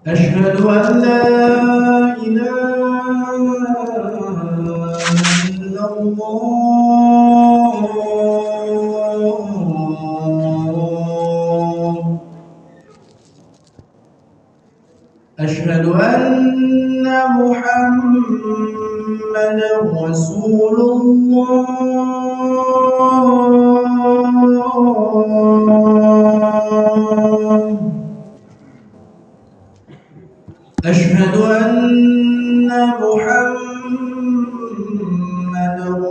أشهد أن لا إله إلا الله أشهد أن محمدا رسول الله أشهد أن محمدا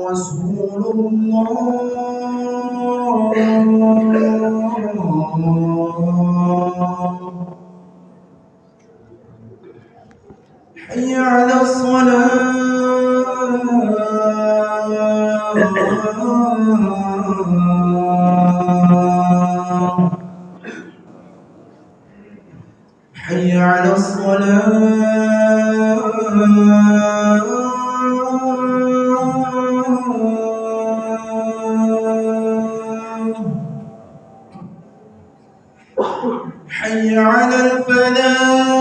رسول الله حي على الصلاة حي على الصلاة حي على الفلاح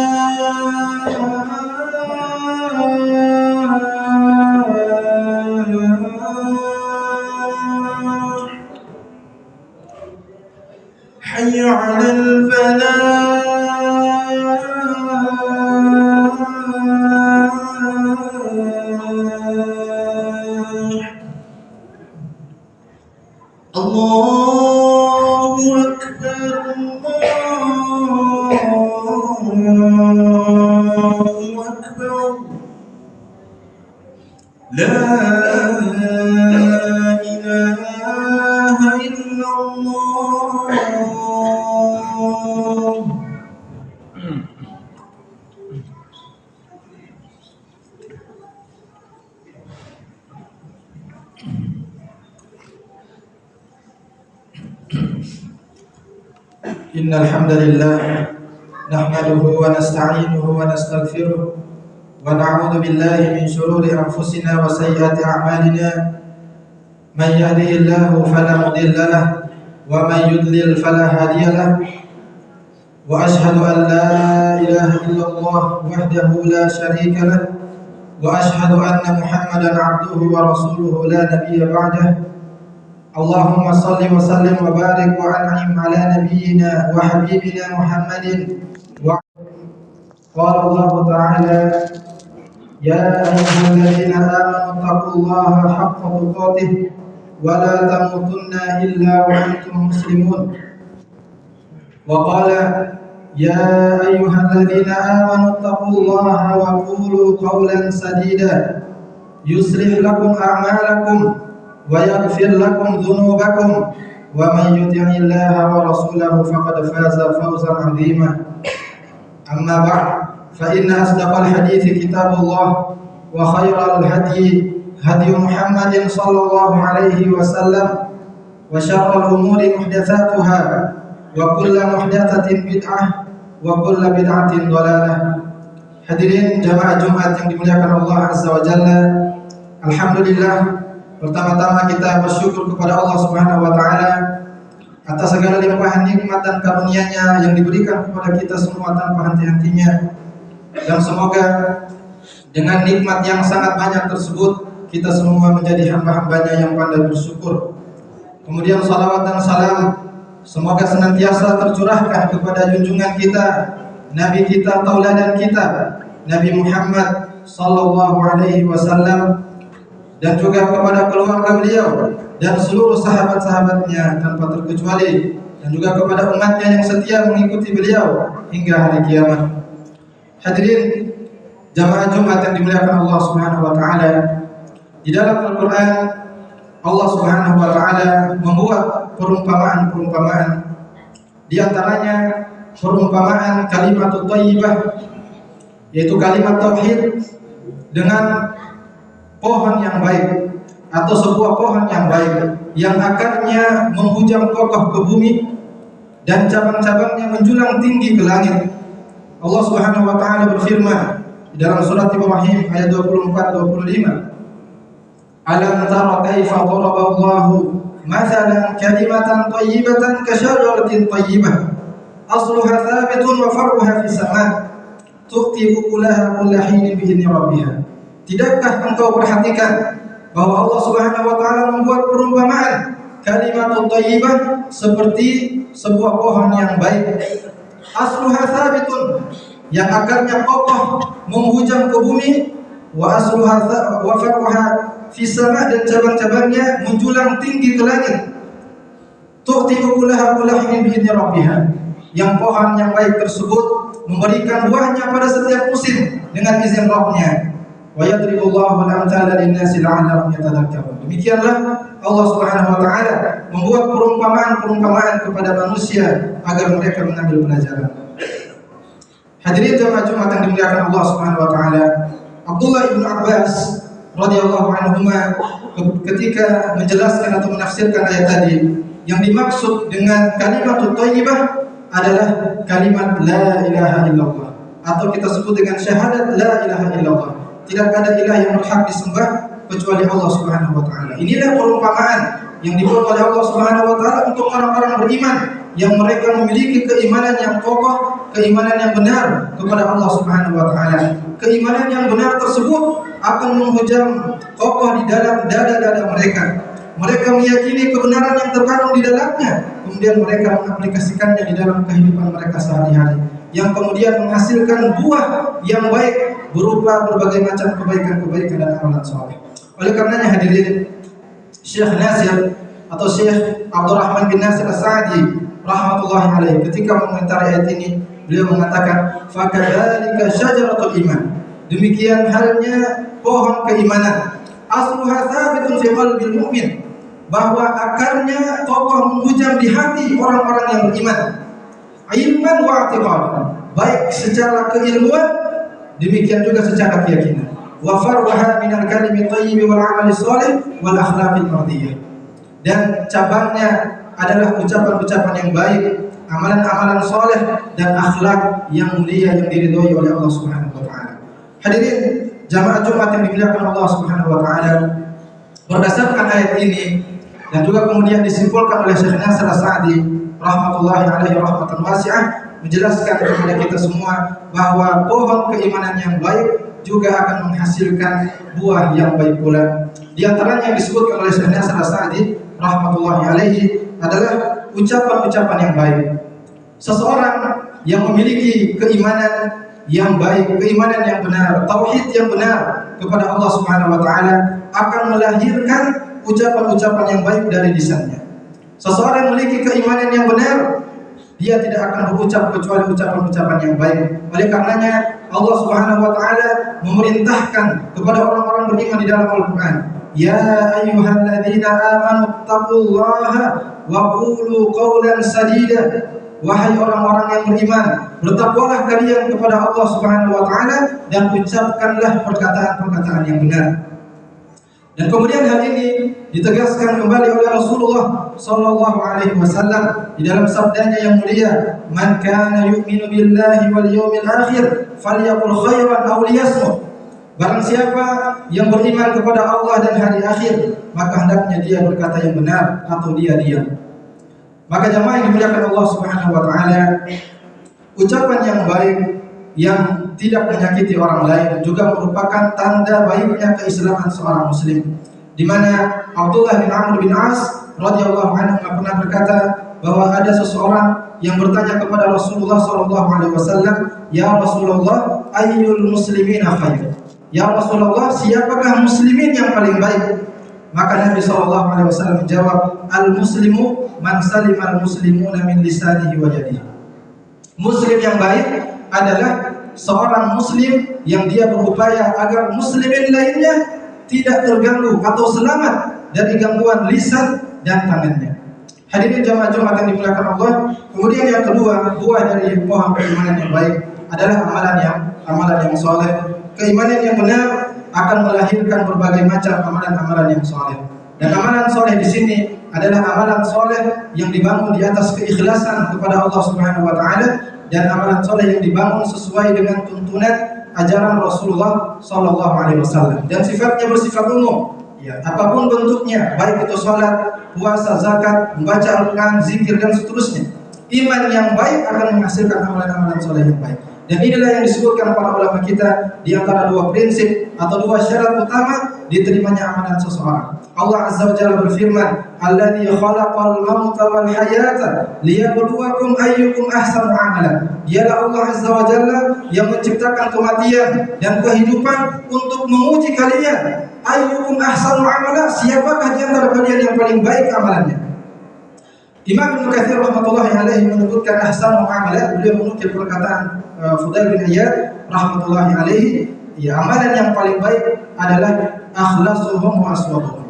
حي على الفلاح الله أكبر الله أكبر لا إله إلا الله إن الحمد لله نحمده ونستعينه ونستغفره ونعوذ بالله من شرور أنفسنا وسيئات أعمالنا من يهده الله فلا مضل له ومن يضلل فلا هادي له وأشهد أن لا إله إلا الله وحده لا شريك له وأشهد أن محمدا عبده ورسوله لا نبي بعده اللهم صل وسلم وبارك وأنعم على نبينا وحبيبنا محمد قال الله تعالى يا أيها الذين آمنوا اتقوا الله حق تقاته ولا تموتن إلا وأنتم مسلمون وقال يا أيها الذين آمنوا اتقوا الله وقولوا قولا سديدا يصلح لكم أعمالكم ويغفر لكم ذنوبكم ومن يطع الله ورسوله فقد فاز فوزا عظيما أما بعد فإن أصدق الحديث كتاب الله وخير الهدي هدي محمد صلى الله عليه وسلم وشر الأمور محدثاتها وكل محدثة بدعة وكل بدعة ضلالة. Hadirin jamaah Jumat yang dimuliakan Allah Azza wa Jalla, alhamdulillah, pertama-tama kita bersyukur kepada Allah Subhanahu wa taala atas segala limpahan nikmat dan karunia-Nya yang diberikan kepada kita semua tanpa henti-hentinya. Dan semoga dengan nikmat yang sangat banyak tersebut kita semua menjadi hamba-hambanya yang pandai bersyukur. Kemudian salawat dan salam semoga senantiasa tercurahkan kepada junjungan kita, Nabi kita, tauladan kita, Nabi Muhammad sallallahu alaihi wasallam, dan juga kepada keluarga beliau dan seluruh sahabat-sahabatnya tanpa terkecuali, dan juga kepada umatnya yang setia mengikuti beliau hingga hari kiamat. Hadirin jamaah Jumat yang dimuliakan Allah Subhanahu wa taala, di dalam Al-Qur'an Allah Subhanahu wa taala membuat perumpamaan-perumpamaan, di antaranya perumpamaan kalimat thayyibah, yaitu kalimat tauhid, dengan pohon yang baik atau sebuah pohon yang baik yang akarnya menghujam kokoh ke bumi dan cabang-cabangnya menjulang tinggi ke langit. Allah Subhanahu wa taala berfirman di dalam surat Ibrahim ayat 24-25, Alam tara kaifa daraballahu mathalan kalimatan thayyibatan kasyajaratin thayyibah asluha thabitun wa far'uha fis sama' tu'ti ukulaha kulla hinin bi idzni rabbiha. Tidakkah engkau perhatikan bahwa Allah Subhanahu wa taala membuat perumpamaan kalimatut thayyibah seperti sebuah pohon yang baik, asluha thabitun, yang akarnya kokoh menghujam ke bumi, wa asluha wa far'uha fis sama', dan cabang-cabangnya menjulang tinggi ke langit. Tu'ti ukulaha kulla hinin bi idzni rabbiha, yang pohon yang baik tersebut memberikan buahnya pada setiap musim dengan izin Rabb-Nya. Wa yadribullahu al-amthala lin-nasi la'allahum yatadhakkarun. Demikianlah Allah Subhanahu wa taala membuat perumpamaan-perumpamaan kepada manusia agar mereka mengambil pelajaran. Hadirin jemaah Jumat yang dimuliakan Allah Subhanahu wa taala, Abdullah bin Abbas radhiyallahu anhuma ketika menjelaskan atau menafsirkan ayat tadi, yang dimaksud dengan kalimatut thayyibah adalah kalimat la ilaha illallah, atau kita sebut dengan syahadat la ilaha illallah. Tidak ada ilah yang berhak disembah kecuali Allah Subhanahu wa taala. Inilah perumpamaan yang dibuat oleh Allah Subhanahu wa taala untuk orang-orang beriman yang mereka memiliki keimanan yang kokoh, keimanan yang benar kepada Allah Subhanahu wa taala. Keimanan yang benar tersebut akan menghujam kokoh di dalam dada-dada mereka. Mereka meyakini kebenaran yang terkandung di dalamnya, kemudian mereka mengaplikasikannya di dalam kehidupan mereka sehari-hari, yang kemudian menghasilkan buah yang baik berupa berbagai macam kebaikan-kebaikan dan amalan saleh. Oleh karenanya hadirin, Syekh Nasir atau Syekh Abdurrahman bin Nasir As-Sa'di rahmatullahi alaihi ketika mengomentari ayat ini, beliau mengatakan fakadzalika syajaratul iman, demikian halnya pohon keimanan, asluha thabitun fi qalbil mu'min, bahwa akarnya kokoh menghujam di hati orang-orang yang beriman, ilman wa i'tiqadan, baik secara keilmuan demikian juga secara keyakinan, wa farwaha minal kalimi thayyib wal amali shalih wal akhlaqil mardiyah, dan cabangnya adalah ucapan-ucapan yang baik, amalan-amalan soleh dan akhlak yang mulia yang diridhoi oleh Allah Subhanahu wa taala. Hadirin jamaah Jumat yang dimuliakan Allah Subhanahu wa taala, berdasarkan ayat ini dan juga kemudian disimpulkan oleh Syekh Nasir As-Sa'di rahmatullahi alaihi rahmatan wasi'ah, menjelaskan kepada kita semua bahwa pohon keimanan yang baik juga akan menghasilkan buah yang baik pula. Di antaranya yang disebutkan oleh Syekh Nasir As-Sa'di rahmatullahi alaihi adalah ucapan-ucapan yang baik. Seseorang yang memiliki keimanan yang baik, keimanan yang benar, tauhid yang benar kepada Allah Subhanahu wa taala akan melahirkan ucapan-ucapan yang baik dari lisannya. Seseorang yang memiliki keimanan yang benar, dia tidak akan berucap kecuali ucapan-ucapan yang baik. Oleh karenanya Allah Subhanahu wa taala memerintahkan kepada orang-orang beriman di dalam Al-Qur'an, ya ayyuhalladzina amanu taqullaha wa qulu qawlan sadida. Wahai orang-orang yang beriman, bertakwalah kalian kepada Allah Subhanahu wa taala dan ucapkanlah perkataan-perkataan yang benar. Dan kemudian hal ini ditegaskan kembali oleh Rasulullah sallallahu alaihi wasallam di dalam sabdanya yang mulia, "Man kana yu'minu billahi wal yawmil akhir falyaqul khairan aw liyasmut." Barang siapa yang beriman kepada Allah dan hari akhir, maka hendaknya dia berkata yang benar atau dia diam. Maka jamaah yang dimuliakan Allah Subhanahu wa taala, ucapan yang baik yang tidak menyakiti orang lain juga merupakan tanda baiknya keislaman seorang muslim. Di mana Abdullah bin Amr bin As radhiyallahu anhu pernah berkata bahwa ada seseorang yang bertanya kepada Rasulullah sallallahu alaihi wasallam, "Ya Rasulullah, ayyul muslimina khair?" Ya Rasulullah, siapakah muslimin yang paling baik? Maka Nabi sallallahu alaihi wasallam menjawab, "Al-muslimu man salima al-muslimuna min lisanihi wa yadihi." Muslim yang baik adalah seorang muslim yang dia berupaya agar muslimin lainnya tidak terganggu atau selamat dari gangguan lisan dan tangannya. Hadirin jamaah Jumat yang dimuliakan Allah, kemudian yang kedua, buah dari pohon keimanan yang baik adalah amalan yang soleh. Keimanan yang benar akan melahirkan berbagai macam amalan-amalan yang soleh. Dan amalan soleh di sini adalah amalan soleh yang dibangun di atas keikhlasan kepada Allah Subhanahu wa taala, dan amalan soleh yang dibangun sesuai dengan tuntunan ajaran Rasulullah sallallahu alaihi wasallam, dan sifatnya bersifat umum, Ya, apapun bentuknya, baik itu salat, puasa, zakat, membaca Al-Quran, zikir dan seterusnya. Iman yang baik akan menghasilkan amalan-amalan soleh yang baik. Dan inilah yang disebutkan para ulama kita di antara dua prinsip atau dua syarat utama diterimanya amalan seseorang. Allah Azza wa Jalla berfirman, "Alladzi khalaqal mauta wal hayata liyabluwakum ayyukum ahsanu amala." Dialah Allah Azza wa Jalla yang menciptakan kematian dan kehidupan untuk menguji kalian. Ayyukum ahsanu amala, siapakah di antara kalian yang paling baik amalannya? Imam Ibnu Katsir rahmatullahi alaihi menyebutkan ahsanu amala, beliau menukil perkataan Fudail bin Iyad rahmatullahi alaihi, ya, amalan yang paling baik adalah akhlasuhum wa aswabuhum.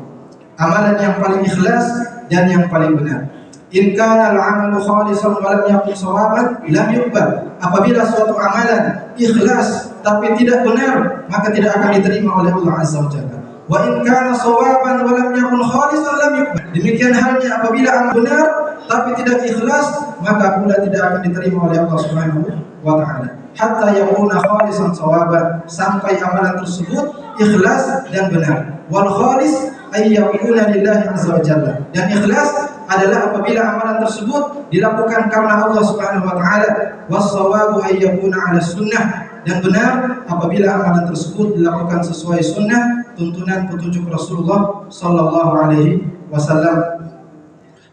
Amalan yang paling ikhlas dan yang paling benar. In kana al-'amalu khalisan wa lam yakun shawaban lam yuqbal. Apabila suatu amalan ikhlas tapi tidak benar, maka tidak akan diterima oleh Allah Azza wa Jalla. Wa in kana shawaban wa lam yakun khalisan lam yuqbal. Demikian halnya apabila amal benar tapi tidak ikhlas, maka pula tidak akan diterima oleh Allah Subhanahu wa taala. Hatta yakuna khalisan shawaban, sampai amalan tersebut ikhlas dan benar. Wal khalis ay yakuna lillahi azza wa jalla. Dan ikhlas adalah apabila amalan tersebut dilakukan karena Allah Subhanahu wa taala. Was shawabu ay yakuna ala sunnah. Dan benar apabila amalan tersebut dilakukan sesuai sunnah, tuntunan petunjuk Rasulullah sallallahu alaihi wasallam.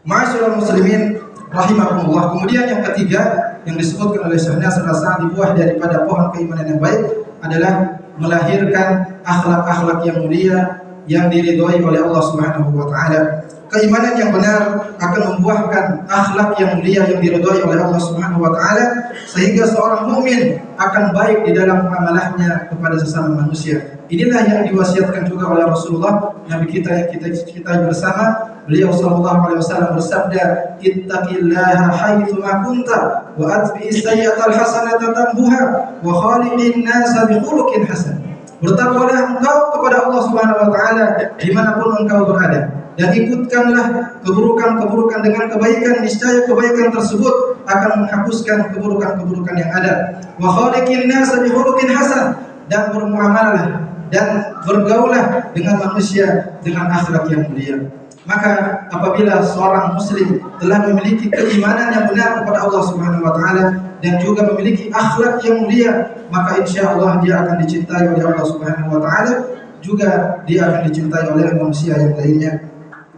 Ma'asyiral muslimin rahimakumullah. Kemudian yang ketiga yang disebutkan oleh Syekh Nasir As-Sa'di, buah daripada pohon keimanan yang baik adalah melahirkan akhlak-akhlak yang mulia yang diridhoi oleh Allah Subhanahu wa taala. Keimanan yang benar akan membuahkan akhlak yang mulia yang diridhoi oleh Allah Subhanahu wa taala, sehingga seorang mukmin akan baik di dalam muamalahnya kepada sesama manusia. Inilah yang diwasiatkan juga oleh Rasulullah, Nabi kita yang kita bersama. Beliau sallallahu alaihi wasallam bersabda, "Ittaqillaha haitsu ma kunta wa atbi'is sayyi'atal hasanata tamhuha wa khaliqin nasa bi khuluqin hasan." Bertakwalah engkau kepada Allah Subhanahu wa taala dimanapun engkau berada, dan ikutkanlah keburukan-keburukan dengan kebaikan, niscaya kebaikan tersebut akan menghapuskan keburukan-keburukan yang ada. Wa khaliqin nasa bi khuluqin hasan, dan bermuamalah dan bergaulah dengan manusia dengan akhlak yang mulia. Maka apabila seorang muslim telah memiliki keimanan yang benar kepada Allah Subhanahu wa taala dan juga memiliki akhlak yang mulia, maka insyaallah dia akan dicintai oleh Allah Subhanahu wa taala, juga dia akan dicintai oleh manusia yang lainnya.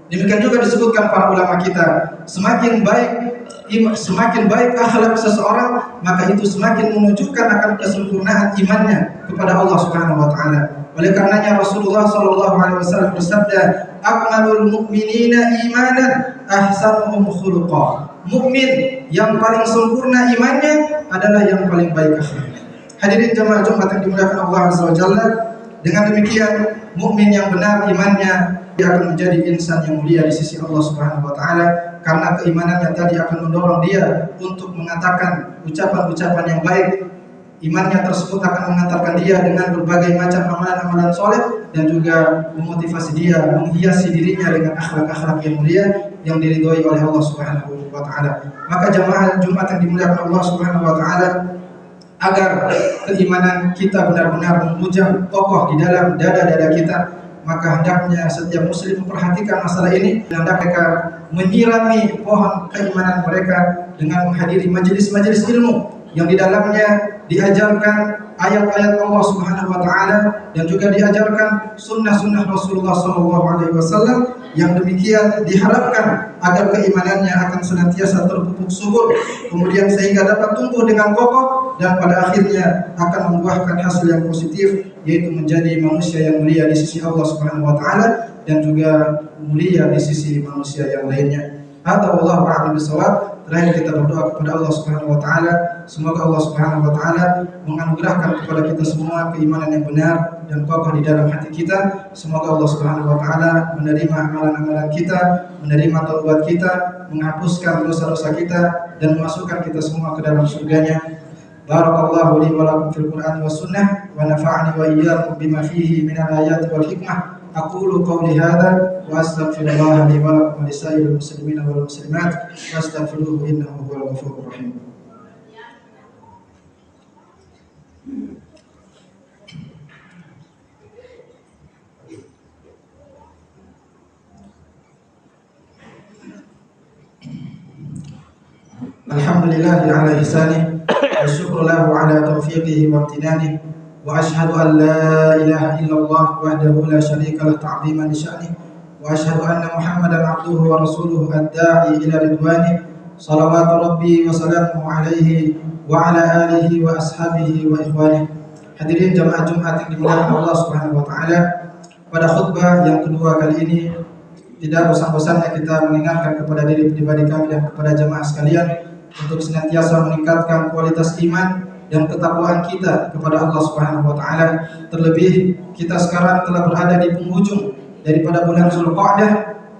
Demikian juga disebutkan para ulama kita, semakin baik akhlak seseorang, maka itu semakin menunjukkan akan kesempurnaan imannya kepada Allah Subhanahu wa taala. Oleh karenanya Rasulullah sallallahu alaihi wasallam bersabda, "Akmalul mu'minina imanan ahsanuhum khuluqa." Mukmin yang paling sempurna imannya adalah yang paling baik akhlaknya. Hadirin jemaah Jumat yang dimuliakan Allah Azza wa Jalla, dengan demikian mukmin yang benar imannya, dia akan menjadi insan yang mulia di sisi Allah Subhanahu wa taala, karena keimanannya tadi akan mendorong dia untuk mengatakan ucapan-ucapan yang baik. Imannya tersebut akan mengantarkan dia dengan berbagai macam amalan-amalan soleh, dan juga memotivasi dia, menghiasi dirinya dengan akhlak-akhlak yang mulia yang diridhoi oleh Allah Subhanahu wa taala. Maka jamaah Jumat yang dimuliakan Allah Subhanahu wa taala, agar keimanan kita benar-benar memuja kokoh di dalam dada-dada kita, maka hendaknya setiap muslim memperhatikan masalah ini, dan hendaknya mereka menyirami pohon keimanan mereka dengan menghadiri majelis-majelis ilmu yang di dalamnya diajarkan ayat-ayat Allah Subhanahu wa taala, dan juga diajarkan sunnah-sunnah Rasulullah sallallahu alaihi wasallam, yang demikian diharapkan agar keimanannya akan senantiasa terpupuk subur, kemudian sehingga dapat tumbuh dengan kokoh, dan pada akhirnya akan membuahkan hasil yang positif, yaitu menjadi manusia yang mulia di sisi Allah Subhanahu wa taala, dan juga mulia di sisi manusia yang lainnya. Hadza wallahu a'lam bishawab. Terakhir kita berdoa kepada Allah Subhanahu wa taala, semoga Allah Subhanahu wa taala menganugerahkan kepada kita semua keimanan yang benar dan kokoh di dalam hati kita. Semoga Allah Subhanahu wa taala menerima amalan-amalan kita, menerima taubat kita, menghapuskan dosa-dosa kita, dan memasukkan kita semua ke dalam surganya. Barakallahu li wa lakum fil Qur'an was sunnah, wa nafa'ani wa iyyakum bima fihi minal ayati wal hikmah. Aqulu qawli hadha wa astaghfirullah li wa lakum wa lisa'iril muslimina wal muslimat fastaghfiruhu innahu huwal ghafurur rahim. Alhamdulillahi ala ihsanih wa syukru lahu ala taufiqihi wa amtinanihi wa ashhadu an la ilaha illallah wahdahu la syarika lah ta'ziman li sya'nih wa ashhadu anna Muhammadan abduhu wa rasuluhu ad-da'i ila ridwanih salawatu rabbi wa salamuhu alaihi wa ala alihi wa ashabihi wa ikhwanih. Hadirin jamaah Jumat yang dimuliakan Allah Subhanahu wa taala, pada khutbah yang kedua kali ini tidak bosan-bosannya kita mengingatkan kepada diri pribadi kami dan kepada jamaah sekalian untuk senantiasa meningkatkan kualitas iman dan ketakwaan kita kepada Allah Subhanahu wa taala. Terlebih kita sekarang telah berada di penghujung daripada bulan Zulqa'dah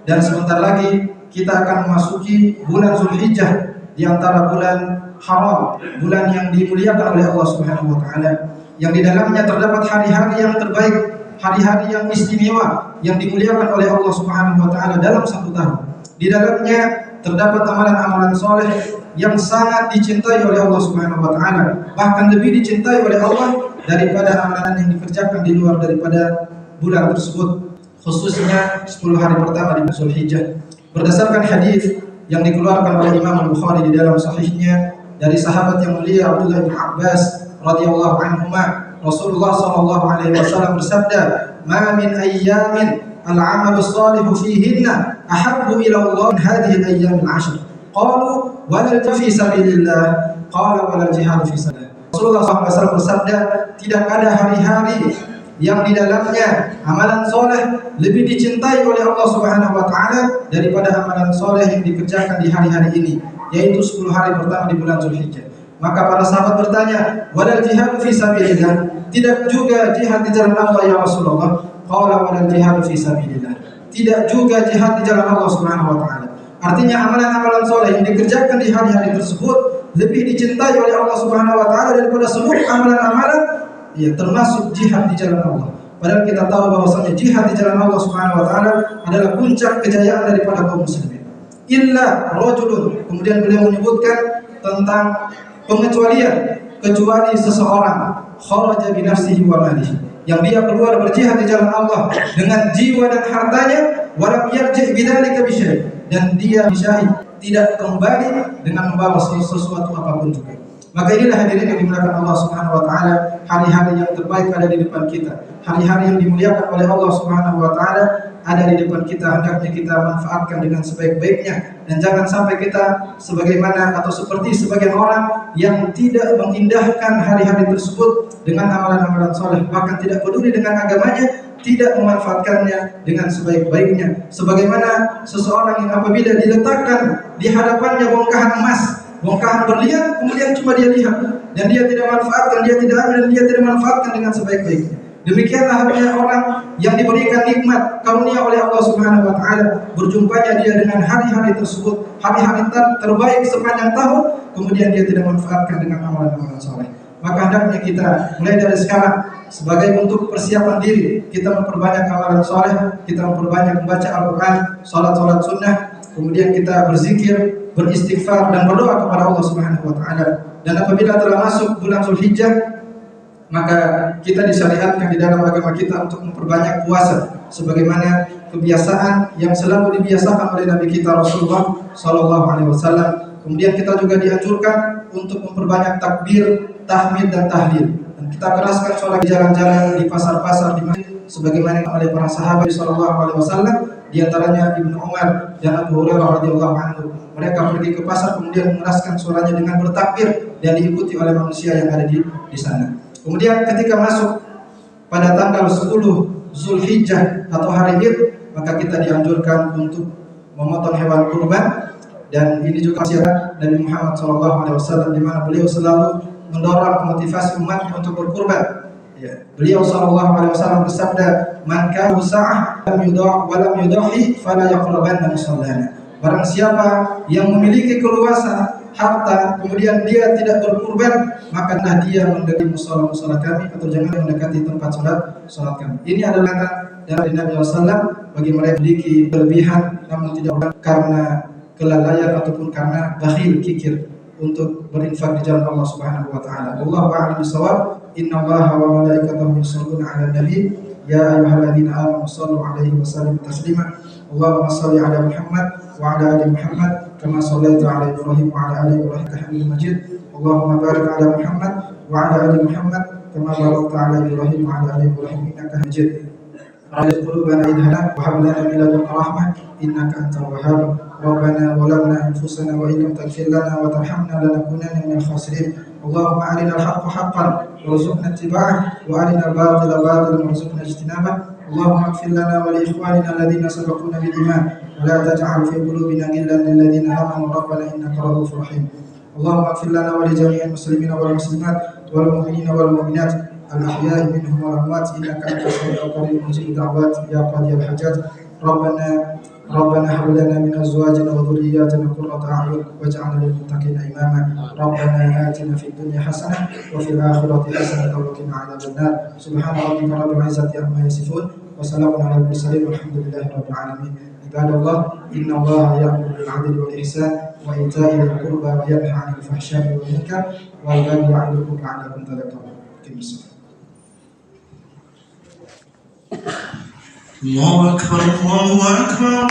dan sebentar lagi kita akan memasuki bulan Zulhijjah, di antara bulan haram, bulan yang dimuliakan oleh Allah Subhanahu wa taala, yang di dalamnya terdapat hari-hari yang terbaik, hari-hari yang istimewa yang dimuliakan oleh Allah Subhanahu wa taala dalam satu tahun. Di dalamnya terdapat amalan-amalan soleh yang sangat dicintai oleh Allah Subhanahu wa taala, bahkan lebih dicintai oleh Allah daripada amalan yang dikerjakan di luar daripada bulan tersebut, khususnya 10 hari pertama di Zulhijjah. Berdasarkan hadis yang dikeluarkan oleh Imam Al-Bukhari di dalam sahihnya dari sahabat yang mulia Abdullah bin Abbas radhiyallahu anhuma, Rasulullah sallallahu alaihi wasallam bersabda, "Ma min ayyamin al-'amalu shalihu fihinna ahabbu ila Allah min hadhihi al-ayyam al-'ashr." Qalu wa la fi sabilillah, qala wa la jihad fi sabilillah. Rasulullah sallallahu alaihi wasallam bersabda, tidak ada hari-hari yang di dalamnya amalan soleh lebih dicintai oleh Allah Subhanahu wa taala daripada amalan soleh yang dikerjakan di hari-hari ini, yaitu 10 hari pertama di bulan Zulhijjah. Maka para sahabat bertanya, "Walal jihad fi sabilillah?" Tidak juga jihad di jalan Allah ya Rasulullah. Qala walal jihad fi sabilillah. Tidak juga jihad di jalan Allah Subhanahu wa taala. Artinya amalan-amalan soleh yang dikerjakan di hari-hari tersebut lebih dicintai oleh Allah Subhanahu wa taala daripada seluruh amalan-amalan, ya, termasuk jihad di jalan Allah. Padahal kita tahu bahwasanya jihad di jalan Allah Subhanahu wa taala adalah puncak kejayaan daripada kaum muslimin. Illa rajulun, kemudian beliau menyebutkan tentang pengecualian, kecuali seseorang kharaja bi nafsihi wa malihi, yang dia keluar berjihad di jalan Allah dengan jiwa dan hartanya, walam yarji' bidzalika bi syai', dan dia syahid, tidak kembali dengan membawa sesuatu apapun juga. Maka inilah hadirin yang dimuliakan Allah Subhanahu wa taala, hari-hari yang terbaik ada di depan kita. Hari-hari yang dimuliakan oleh Allah Subhanahu wa taala ada di depan kita. Hendaknya kita manfaatkan dengan sebaik-baiknya, dan jangan sampai kita sebagaimana atau seperti sebagian orang yang tidak mengindahkan hari-hari tersebut dengan amalan-amalan soleh, bahkan tidak peduli dengan agamanya, tidak memanfaatkannya dengan sebaik-baiknya. Sebagaimana seseorang yang apabila diletakkan di hadapannya bongkahan emas, bongkahan berlian, kemudian cuma dia lihat dan dia tidak manfaatkan, dia tidak ambil dan dia tidak manfaatkan dengan sebaik-baiknya. Demikianlah halnya orang yang diberikan nikmat karunia oleh Allah Subhanahu wa taala, berjumpanya dia dengan hari-hari tersebut, hari-hari terbaik sepanjang tahun, kemudian dia tidak manfaatkan dengan amalan-amalan saleh. Maka hendaknya kita mulai dari sekarang sebagai bentuk persiapan diri, kita memperbanyak amalan saleh, kita memperbanyak membaca Al-Qur'an, salat-salat sunnah, kemudian kita berzikir, beristighfar dan berdoa kepada Allah Subhanahu wa taala. Dan apabila telah masuk bulan Zulhijjah, maka kita disyariatkan di dalam agama kita untuk memperbanyak puasa sebagaimana kebiasaan yang selalu dibiasakan oleh Nabi kita Rasulullah sallallahu alaihi wasallam. Kemudian kita juga dianjurkan untuk memperbanyak takbir, tahmid dan tahlil. Dan kita keraskan suara di jalan-jalan, di pasar-pasar, di masjid sebagaimana oleh para sahabat sallallahu alaihi wasallam, di antaranya Ibnu Umar dan Abu Hurairah radhiyallahu anhu. Mereka pergi ke pasar kemudian mengeraskan suaranya dengan bertakbir dan diikuti oleh manusia yang ada di sana. Kemudian ketika masuk pada tanggal 10 Zulhijjah atau hari Id, maka kita dianjurkan untuk memotong hewan kurban. Dan ini juga wasiat Nabi Muhammad SAW, di mana beliau selalu mendorong motivasi umatnya untuk berkurban. Ya, beliau SAW bersabda, "Man kana sa'ah lam yudah wa lam yudahi fala yaqrabanna musallana." Barang siapa yang memiliki keluasan harta kemudian dia tidak berkurban, maka dia mendekati musala kami, atau jangan mendekati tempat salat kami. Ini adalah dari Nabi SAW bagi mereka memiliki kelebihan namun tidak karena kelalaian ataupun karena bakhil, kikir untuk berinfak di jalan Allah Subhanahu wa taala. Wallahu a'lam bishawab. Innallaha wa malaikatahu yusholluna 'alan nabi ya ayyuhalladzina amanu shallu 'alaihi wa sallimu taslima. اللهم صل على محمد وعلى آل محمد كما صليت على إبراهيم وعلى آل إبراهيم إنك حميد مجيد. اللهم بارك على محمد وعلى آل محمد كما باركت على إبراهيم وعلى آل إبراهيم إنك حميد مجيد. رزق قلوبنا إذ هدانا وهب لنا من لدنك رحمة إنك أنت الوهاب. ربنا ظلمنا أنفسنا وإن لم تغفر لنا وترحمنا لنكونن من الخاسرين. اللهم أرنا الحق حقا وارزقنا اتباعه وأرنا الباطل باطلا وارزقنا اجتنابه. اللهم اغفر لنا ولإخواننا الذين سبقونا بالإيمان ولا تجعل في قلوبنا غلا للذين آمنوا ربنا إنك رؤوف رحيم. اللهم اغفر لنا ولجميع المسلمين والمسلمات والمؤمنين والمؤمنات الأحياء منهم والأموات إنك أنت السميع القريب مجيب الدعوات يا قاضي الحاجات. ربنا هب لنا من أزواجنا وذرياتنا قرة أعين واجعلنا للمتقين إماما. ربنا آتنا في الدنيا حسنة وفي الآخرة حسنة وقنا عذاب النار. سبحان ربك رب العزة عما يصفون وسلام على المرسلين والحمد لله رب العالمين. عباد الله إن الله يأمر بالعدل والإحسان وإيتاء ذي القربى وينهى عن الفحشاء والمنكر والبغي يعظكم لعلكم تذكرون. الله أكبر الله أكبر.